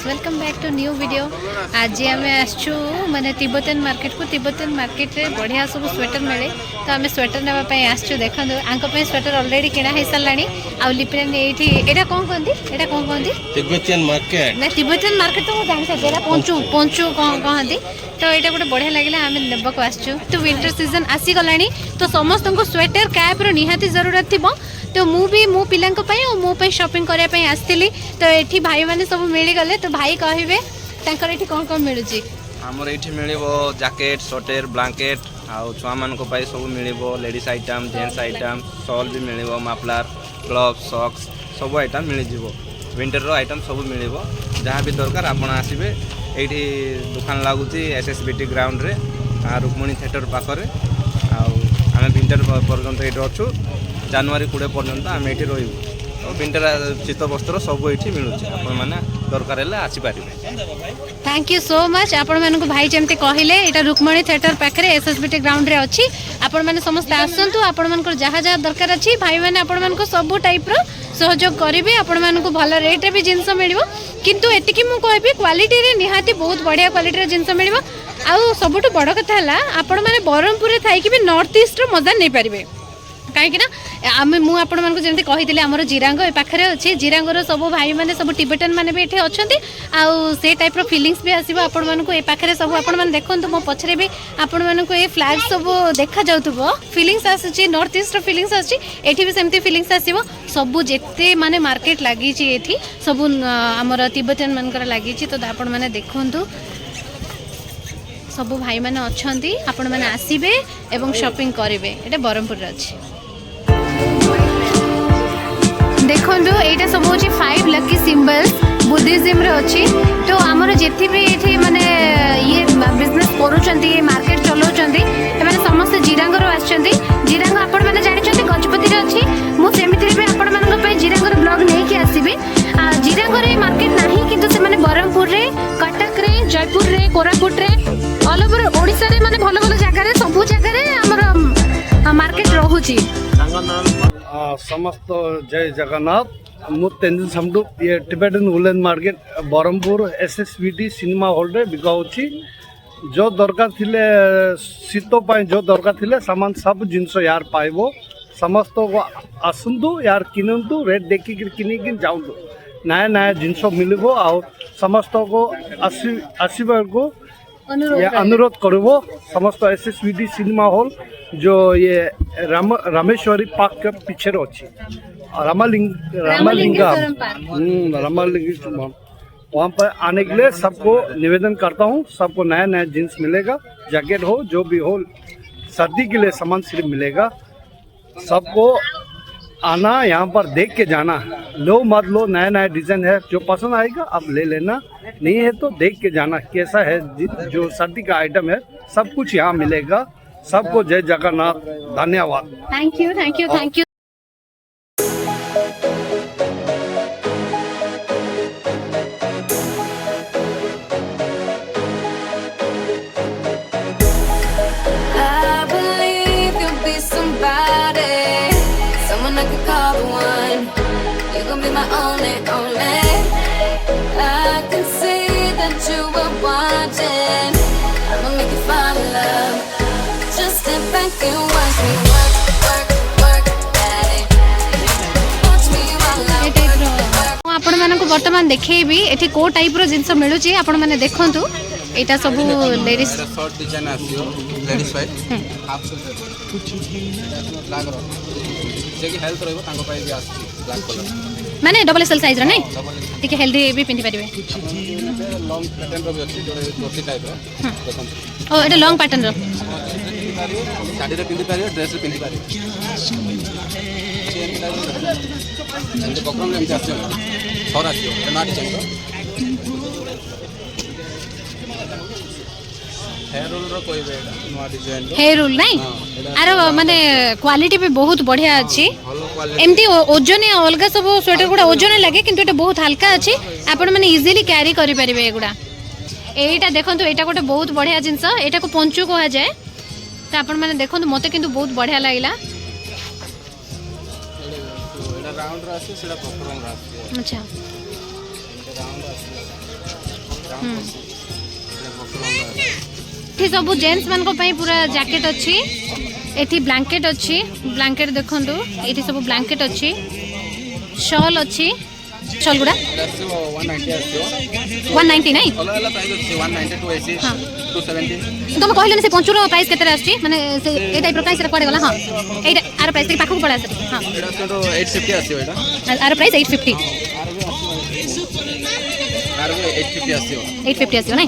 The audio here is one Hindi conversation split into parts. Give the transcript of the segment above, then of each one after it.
Guys welcome back to new video. आज आम आसचु माने तिब्बतन मार्केट को। तिब्बतन मार्केट रे बढ़िया सब स्वेटर मिले तो आम स्वेटर नापी आसचु। देखो आंक स्वेटर अलरेडी किणा हो साराणी। आ लिपिरानी एठी एटा कोन कहंदी एटा कोन कहंदी तिब्बतन मार्केट ना तिब्बतन मार्केट तो जानि सकते एटा पंचू पंचू कोन कहंदी। तो एटा गोटे बढ़िया लागला आम नेबको आसचु। तो विंटर सीजन आसी गलानी तो समस्त को स्वेटर कैप रो निहाती जरूरत थिबो। तो मु भी मो पिलांक पई और मो पई शॉपिंग करे पई आस्तिली। तो एठी भाई माने सब मिली गले तो भाई कहबे तांकर एठी कोन कोन मिलुची। हमर एठी मिलिबो जैकेट स्वेटर ब्लैंकेट आ छुआ मान को पई सब मिलिबो। Ladies item gents item shawl भी मिलिबो मफलर ग्लव्स सॉक्स सब आइटम मिल जिवो। विंटर रो आइटम सब मिलिबो। जहाँ भी दरकार आपण आसीबे। एठी दुकान लागुची एसएसबीटी ग्राउंड रे रुक्मणी थिएटर पाखरे। आ आमे विंटर पर्यंत एठी अछु। जनवरी 20 पर्यंत आम ये रही। विंटर शीत वस्त्र सब ये मिलूँ आपण दरकार आसी पारे। Thank you so much. आपण मानक भाई जमते कहले एटा रुक्मणी थिएटर पाखरे एसएसबीटी ग्राउंड रे अछि। आपण माने समस्त आसंतु। आपण मानक जहाँ जहाँ दरकार अछि भाई माने आपण मानक सब टाइप रो सहयोग करिवे। आपण मानक भल रेट रे भी जिंस मिलिबो। किंतु एतिकी मु कहबी क्वालिटी रे निहाती बहुत बढ़िया क्वालिटी रे जिंस मिलिबो। आउ सबुठ बड़ कथा हला आपण माने बरहमपुर रे थाई कि भी नॉर्थ ईस्ट रो मजा नै पारिबे। कहीं आम मुझे जमी कही आमर जिरांग ए पाखे अच्छे। जिरांगर सब भाई मैंने सब टिबेटन मैंने भी ये अच्छा से टाइप फिलिंग्स भी आसो आपण मानक ए पाखे सब आपण मैंने देखो मो पछरे भी आपण मानक ये फ्लैग सब देखा जाउथबो। फिलिंग्स आसी नॉर्थ ईस्ट फिलिंग्स आसी एठी भी सेमती फिलिंग्स आसीबो। सब जेते माने मार्केट लगी एठी सब आमर तिब्बतन मानकर लगी। तो आपण मैंने देखंतु सब भाई मैंने अच्छी आपण मैंने आसबे एवं शॉपिंग करेंगे। ये बरहमपुर अच्छे देखो यहाँ सब हूँ 5 लकी सिंबल्स बुद्धिज्म रे अच्छी। तो आमर जिते भी ये माने ये बिजनेस करूँ मार्केट चलाउंट एमाने समस्त जिरांगर आसछन्ती। जिरांग आपण मैंने जानते गजपति अच्छी। मुझे भी आपण मान जिरांगर ब्लॉग नहीं कि आसबि। जिरांगर मार्केट ना कि बरहमपुर रे कटक रे जयपुर रे कोरापुट रे ऑल ओवर ओडिशा रे माने भल भल जगह सब जगह हमर मार्केट रहुची। समस्त जय जगन्नाथ। मु तेंजिल समडू ये Tibetan woollen market Berhampur SSBT cinema hall रे बिका होची। जो दरकार थिले शीत पाई जो दरकार थिले सामान सब जिनस यार पाइबो। समस्त को आसंतु यार किनंतु रेट देखि किनि किन जाउंतु। नया नया जिनस मिलिबो। आ समस्त को आसीबा को अनुरोध करबो। समस्त एसएसबीटी सिनेमा हॉल जो ये रामेश्वरी पार्क के पीछे अच्छी रामालिंगा वहाँ पर आने के लिए सबको निवेदन करता हूँ। सबको नया नया जींस मिलेगा। जैकेट हो जो भी हो सर्दी के लिए सामान सिर्फ मिलेगा। सबको आना यहाँ पर देख के जाना। लो मत लो, नया नया डिजाइन है जो पसंद आएगा आप ले लेना। नहीं है तो देख के जाना कैसा है। जो सर्दी का आइटम है सब कुछ यहाँ मिलेगा। सबको जय जगन्नाथ। धन्यवाद। Thank you thank you thank you. आपण मानक वर्तमान देखैबी एठी को टाइप रो जिंस मिलुची। आपण माने देखंतु एटा सब ladies short design आसियो ladies white half black रो जे कि हेल्थ रहबो तांको पाई भी आसी ब्लैक कलर माने डबल एक्सएल साइज रो नै टिके हेल्दी भी पिंदी परिबे। लॉन्ग पैटर्न रो भी अछि जो कुर्ती टाइप रो देखंतु। ओ एटा लॉन्ग पैटर्न रो साड़ी रे पिंदी परिबे ड्रेस रे पिंदी परिबे। ये बकरम ले जाचे छोरा छियो ना डिजाइन रो हेयर रोल रो कोई बेटा नवा डिजाइन रो हेयर रोल नहीं आरो माने क्वालिटी भी बहुत बढ़िया अछि। एमती ओजन अलगा सब स्वेटर गुडा ओजन लागे किंतु एटा बहुत हल्का अछि। आपण माने इजीली कैरी करि परिबे एगुडा। एटा देखंतु एटा गोटे बहुत बढ़िया जिंस एटा को पंचू कहा जाए। तो आपण माने देखंतु मते किंतु बहुत बढ़िया लागिला। एटा राउंड रासी सेटा बकरम रासी अच्छा राउंड रासी ଏଠି ସବୁ ଜେଣ୍ଟସ୍ ମାନଙ୍କ ପାଇଁ ପୁରା ଜ୍ୟାକେଟ୍ ଅଛି ଏଠି ବ୍ଲାଙ୍କେଟ୍ ଅଛି ବ୍ଲାଙ୍କେଟ୍ ଦେଖନ୍ତୁ ଏଠି ସବୁ ବ୍ଲାଙ୍କେଟ୍ ଅଛି ଶଲ୍ ଅଛି ଶଲ୍ ଗୁଡ଼ା 190 ନାଇଁ तुम कहले से पंचुर प्राइस केते आछि माने से ए टाइप रो प्राइस रे पड़े गला हां एटा आर प्राइस के पाखु पड़ा आछि हां एटा तो 850 आसी एटा आर प्राइस 850 आर 850 आसी 850 आछि नै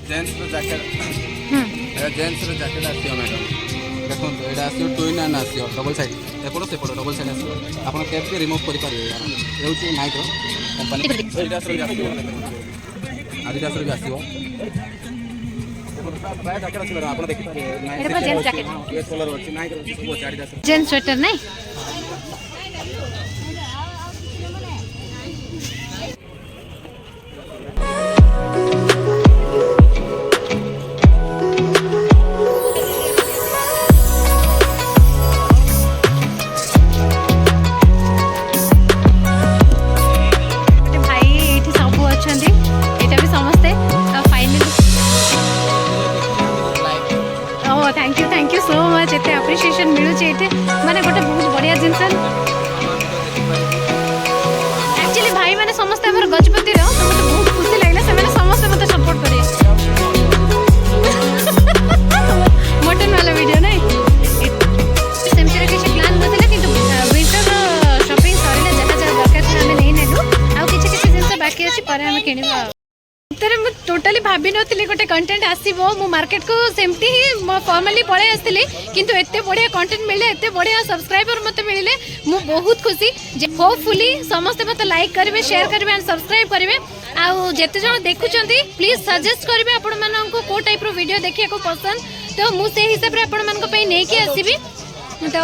जेंट्स रो जैकेट एटा जेंट्स रो जैकेट आसी मैडम देखो एटा आसी 2 in 1 आसी डबल साइड एपड़ो सेपड़ो डबल साइड आसी आपण कैप के रिमूव करि पारिबे एउची माइक्रो कंपनी एटा सर आसी आदिदास रो आसी जेंट्स स्वेटर नहीं भाई ये सब अच्छा भी समस्ते finally thank you so much एते अप्रिशिएशन मिलू छे एते माने गोटे बहुत बढ़िया जिंस एक्चुअली भाई माने समस्त हमर गजपति रो तो मते बहुत खुशी लागला से माने समस्त मते सपोर्ट करे मटन वाला वीडियो नहीं सेमसे रे किछ प्लान नथिला किंतु विंटर शॉपिंग सरीला जहा जहा दरकार छै हमें नहीं नेलु आ किछ जिंस बाकी अछि पर हमें किनिबा तेरे मु टोटली भाभी नथिली गोटे कंटेंट आसीबो मु मार्केट को सेमती ही फॉर्मली पळे आस्तिली किंतु एते बढ़िया कंटेंट मिले एते बढ़िया सब्सक्राइबर मते मिलिले मु बहुत खुशी जे होपफुली समस्त मते लाइक करबे शेयर करबे एंड सब्सक्राइब करबे आ जेते जण देखुचंती प्लीज सजेस्ट करबे आपण माननको को टाइप रो वीडियो देखिया को पसंद तो मु से हिसाब रे आपण मानको पई नै के आसीबी तो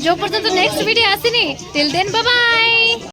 जो पर्यंत नेक्स्ट वीडियो आसीनी टिल देन बाय बाय।